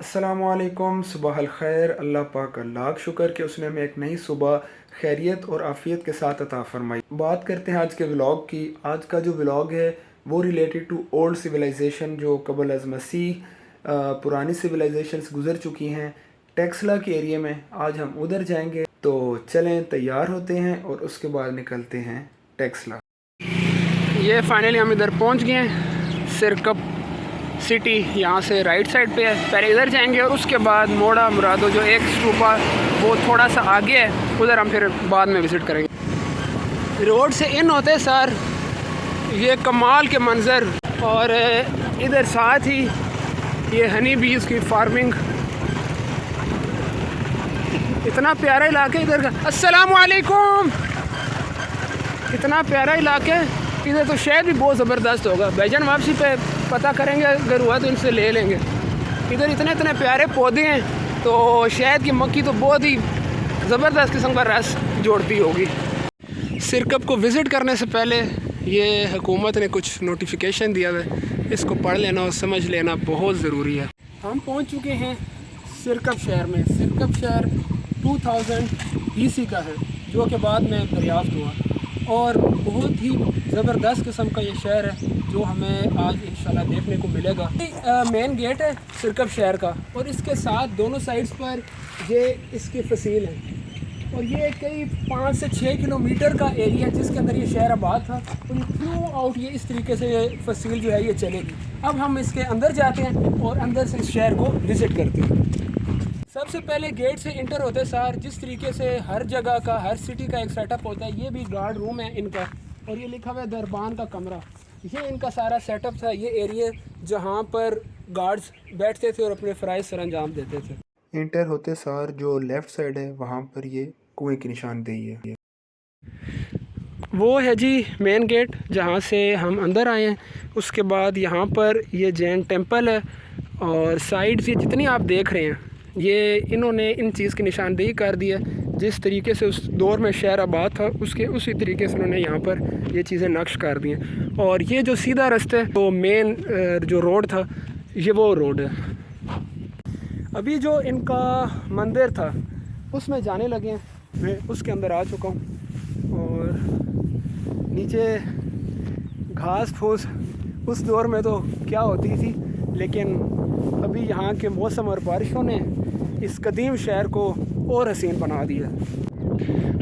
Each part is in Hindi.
अस्सलामुअलैकुम, सुबह अल खैर। अल्लाह पाक का लाख शुक्र कि उसने हमें एक नई सुबह खैरियत और आफ़ियत के साथ अता फरमाई। बात करते हैं आज के व्लॉग की। आज का जो व्लॉग है वो रिलेटेड टू ओल्ड सिविलाइजेशन जो कबल अज़ मसीह पुरानी सिविलाइजेशंस गुज़र चुकी हैं टेक्सला के एरिया में। आज हम उधर जाएंगे, तो चलें तैयार होते हैं और उसके बाद निकलते हैं टेक्सला। ये फाइनली हम इधर पहुंच गए हैं। सिरकप सिटी यहाँ से राइट साइड पे है। पहले इधर जाएंगे और उसके बाद मोड़ा मुरादो जो एक स्तूपा वो थोड़ा सा आगे है, उधर हम फिर बाद में विज़िट करेंगे। रोड से इन होते सर ये कमाल के मंज़र, और इधर साथ ही ये हनी बीज की फार्मिंग। इतना प्यारा इलाका इधर का। अस्सलाम वालेकुम। इतना प्यारा इलाका है इधर, तो शहर भी बहुत ज़बरदस्त होगा। बैजन वापसी पे पता करेंगे, अगर हुआ तो इनसे ले लेंगे। इधर इतने इतने प्यारे पौधे हैं, तो शहद की मक्खी तो बहुत ही ज़बरदस्त किस्म का रस जोड़ती होगी। सिरकप को विज़िट करने से पहले ये हुकूमत ने कुछ नोटिफिकेशन दिया है, इसको पढ़ लेना और समझ लेना बहुत ज़रूरी है। हम पहुंच चुके हैं सिरकप शहर में। सिरकप शहर 2000 BC का है, जो कि बाद में दरियाफ्त हुआ, और बहुत ही ज़बरदस्त किस्म का ये शहर है जो हमें आज इंशाल्लाह देखने को मिलेगा। मेन गेट है सिरकप शहर का, और इसके साथ दोनों साइड्स पर ये इसकी फसील है, और ये कई 5 से 6 किलोमीटर का एरिया जिसके अंदर ये शहर आबाद था, और ये थ्रू आउट ये इस तरीके से ये फसील जो है ये चलेगी। अब हम इसके अंदर जाते हैं और अंदर से इस शहर को विज़िट करते हैं। सबसे पहले गेट से इंटर होते सार जिस तरीके से हर जगह का, हर सिटी का एक सेटअप होता है, ये भी गार्ड रूम है इनका, और ये लिखा हुआ है दरबान का कमरा। ये इनका सारा सेटअप था, ये एरिया जहाँ पर गार्ड्स बैठते थे और अपने फ़राइज़ सर अंजाम देते थे। इंटर होते सार जो लेफ़्ट साइड है वहाँ पर ये कुएं की निशानदेही है। वो है जी मेन गेट जहाँ से हम अंदर आए हैं। उसके बाद यहाँ पर ये जैन टेंपल है, और साइड से जितनी आप देख रहे हैं ये इन्होंने इन चीज़ की निशानदेही कर दी है। जिस तरीके से उस दौर में शहर आबाद था उसके उसी तरीके से उन्होंने यहाँ पर ये चीज़ें नक्श कर दी हैं। और ये जो सीधा रास्ते तो मेन जो रोड था ये वो रोड है। अभी जो इनका मंदिर था उसमें जाने लगे हैं, मैं उसके अंदर आ चुका हूँ। और नीचे घास फूस उस दौर में तो क्या होती थी, लेकिन अभी यहाँ के मौसम और बारिशों ने इस कदीम शहर को और हसीन बना दिया।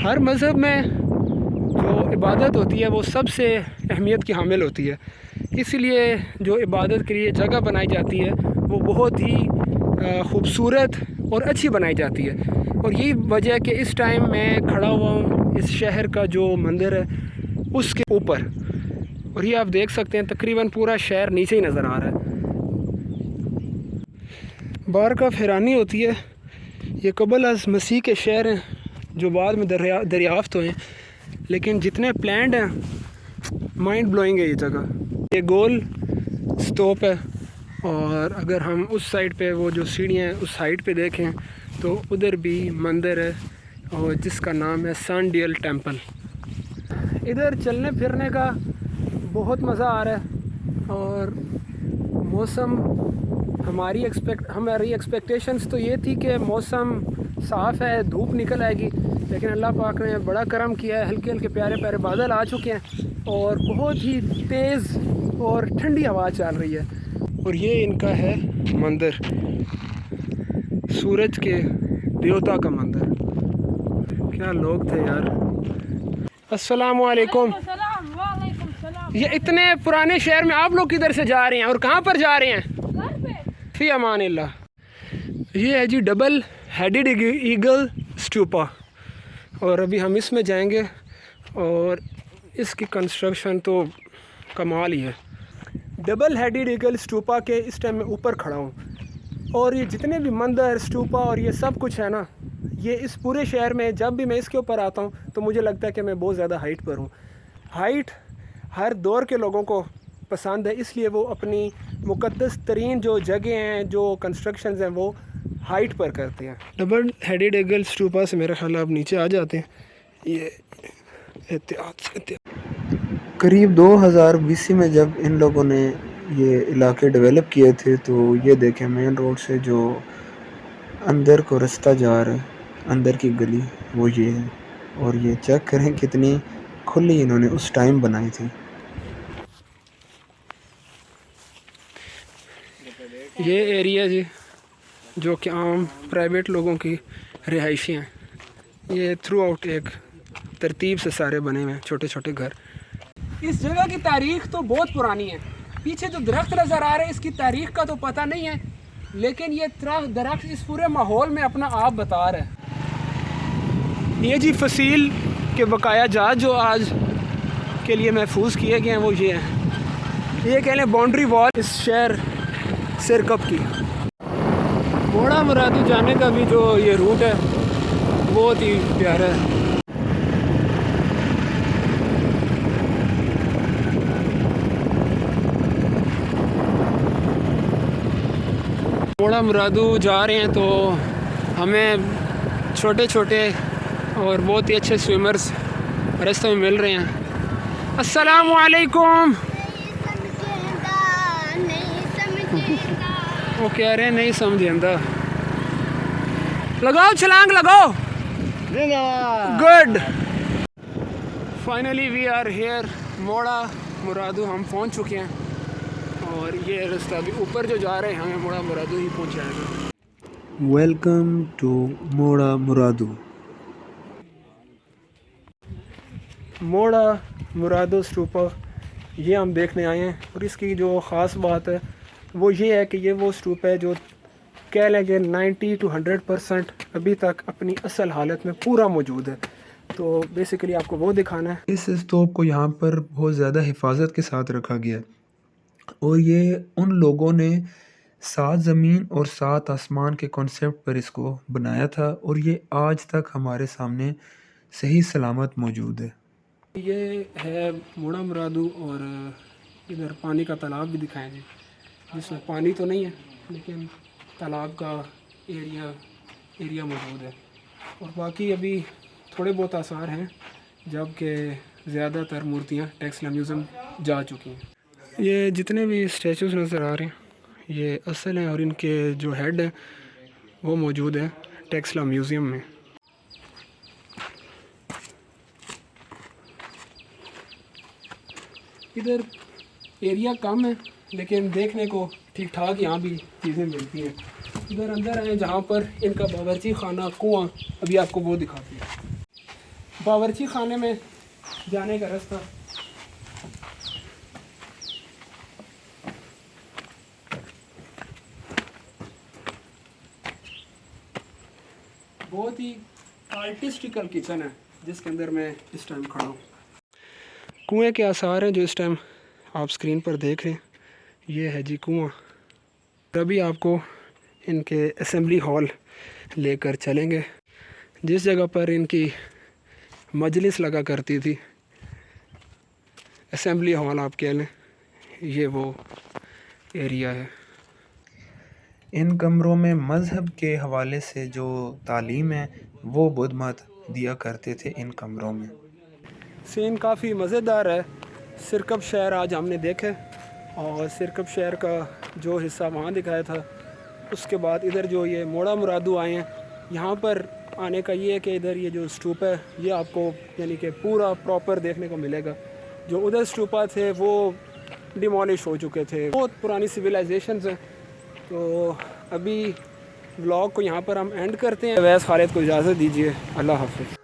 हर मज़हब में जो इबादत होती है वो सबसे अहमियत की हामिल होती है, इसलिए जो इबादत के लिए जगह बनाई जाती है वो बहुत ही ख़ूबसूरत और अच्छी बनाई जाती है। और यही वजह है कि इस टाइम मैं खड़ा हुआ हूँ इस शहर का जो मंदिर है उसके ऊपर, और ये आप देख सकते हैं तकरीबन पूरा शहर नीचे ही नज़र आ रहा है। बार का फिरानी होती है। ये कबल अज़ मसीह के शहर हैं जो बाद में दरियाफ्त हुए हैं, लेकिन जितने प्लान्ड हैं माइंड ब्लोइंग है ये जगह। ये गोल स्तूप है, और अगर हम उस साइड पे वो जो सीढ़ियाँ हैं उस साइड पे देखें तो उधर भी मंदिर है, और जिसका नाम है सन डियल टेंपल। इधर चलने फिरने का बहुत मज़ा आ रहा है, और मौसम हमारी एक्सपेक्टेशंस तो ये थी कि मौसम साफ़ है, धूप निकल आएगी, लेकिन अल्लाह पाक ने बड़ा करम किया है। हल्के हल्के प्यारे प्यारे बादल आ चुके हैं और बहुत ही तेज़ और ठंडी हवा चल रही है। और ये इनका है मंदिर, सूरज के देवता का मंदिर। क्या लोग थे यार। अस्सलाम वालेकुम। ये इतने पुराने शहर में आप लोग किधर से जा रहे हैं और कहाँ पर जा रहे हैं? फी अमानिल्लाह। ये है जी डबल हेडेड ईगल स्टूपा, और अभी हम इसमें जाएंगे, और इसकी कंस्ट्रक्शन तो कमाल ही है। डबल हेडेड ईगल स्टूपा के इस टाइम मैं ऊपर खड़ा हूँ, और ये जितने भी मंदिर स्टूपा और ये सब कुछ है ना, ये इस पूरे शहर में जब भी मैं इसके ऊपर आता हूँ तो मुझे लगता है कि मैं बहुत ज़्यादा हाइट पर हूँ। हाइट हर दौर के लोगों को पसंद है, इसलिए वो अपनी मुक़द्दस तरीन जो जगह हैं, जो कंस्ट्रक्शंस हैं, वो हाइट पर करते हैं। डबल हेडेड ईगल स्टूपा से मेरा ख्याल आप नीचे आ जाते हैं। ये एहतियात से करीब 2000 BC में जब इन लोगों ने ये इलाके डेवलप किए थे। तो ये देखें मेन रोड से जो अंदर को रास्ता जा रहा है, अंदर की गली, वो ये है। और ये चेक करें कितनी खुली इन्होंने उस टाइम बनाई थी। ये एरिया जी जो कि आम प्राइवेट लोगों की रिहाइशी हैं, ये थ्रू आउट एक तरतीब से सारे बने हुए हैं छोटे छोटे घर। इस जगह की तारीख तो बहुत पुरानी है। पीछे जो दरख्त नज़र आ रहे हैं इसकी तारीख का तो पता नहीं है, लेकिन ये दरख्त इस पूरे माहौल में अपना आप बता रहा है। ये जी फसील के बकाया जात जो आज के लिए महफूज किए गए हैं वो ये हैं। ये कह लें बाउंड्री वॉल इस शहर सिरकप की। मोड़ा मुरादू जाने का भी जो ये रूट है बहुत ही प्यारा है। मोड़ा मुरादू जा रहे हैं तो हमें छोटे छोटे और बहुत ही अच्छे स्विमर्स रास्ते में मिल रहे हैं। अस्सलामु अलैकुम। वो कह रहे हैं नहीं समझेंदा। लगाओ छलांग लगाओ। Good. Finally we are here मोड़ा मुरादू। हम पहुंच चुके हैं और ये रास्ता अभी ऊपर जो जा रहे हैं हमें मोड़ा मुरादू ही पहुंचाएगा। वेलकम टू मोड़ा मुरादू। मोड़ा मुरादू स्तूपा ये हम देखने आए हैं और इसकी जो ख़ास बात है वो ये है कि ये वो स्तूप है जो कह लें कि 90 to 100% अभी तक अपनी असल हालत में पूरा मौजूद है। तो बेसिकली आपको वो दिखाना है। इस स्तूप को यहाँ पर बहुत ज़्यादा हिफाजत के साथ रखा गया है और ये उन लोगों ने 7 ज़मीन और 7 आसमान के कॉन्सेप्ट पर इसको बनाया था और ये आज तक हमारे सामने सही सलामत मौजूद है। ये है मोड़ा मुरादू और इधर पानी का तालाब भी दिखाएं जी, जिसमें पानी तो नहीं है लेकिन तालाब का एरिया मौजूद है। और बाकी अभी थोड़े बहुत आसार हैं जबकि ज़्यादातर मूर्तियाँ टेक्सला म्यूज़ियम जा चुकी हैं। ये जितने भी स्टैचूज़ नज़र आ रहे हैं ये असल हैं और इनके जो हेड हैं वो मौजूद है टेक्सला म्यूज़ियम में। इधर एरिया कम है लेकिन देखने को ठीक ठाक यहाँ भी चीज़ें मिलती हैं। इधर अंदर आए जहाँ पर इनका बावर्ची खाना कुआं, अभी आपको वो दिखाती है। बावर्ची खाने में जाने का रास्ता बहुत ही आर्टिस्टिकल किचन है जिसके अंदर मैं इस टाइम खड़ा हूँ। कुएं के आसार हैं जो इस टाइम आप स्क्रीन पर देख रहे हैं। ये है जी कुआं। अभी आपको इनके असेंबली हॉल लेकर चलेंगे जिस जगह पर इनकी मजलिस लगा करती थी। असेंबली हॉल आप कह लें, ये वो एरिया है। इन कमरों में मज़हब के हवाले से जो तालीम है वो बुद्ध मत दिया करते थे इन कमरों में। सीन काफ़ी मज़ेदार है। सिरकप शहर आज हमने देखे और सिरकप शहर का जो हिस्सा वहाँ दिखाया था। उसके बाद इधर जो ये मोड़ा मुरादू आए हैं, यहाँ पर आने का ये है कि इधर ये जो स्तूप है ये आपको यानी कि पूरा प्रॉपर देखने को मिलेगा। जो उधर स्तूपा थे वो डिमोलिश हो चुके थे, बहुत पुरानी सिविलाइजेशंस हैं। तो अभी व्लॉग को यहाँ पर हम एंड करते हैं। वैस खालिद को इजाज़त दीजिए। अल्लाह हाफ़िज़।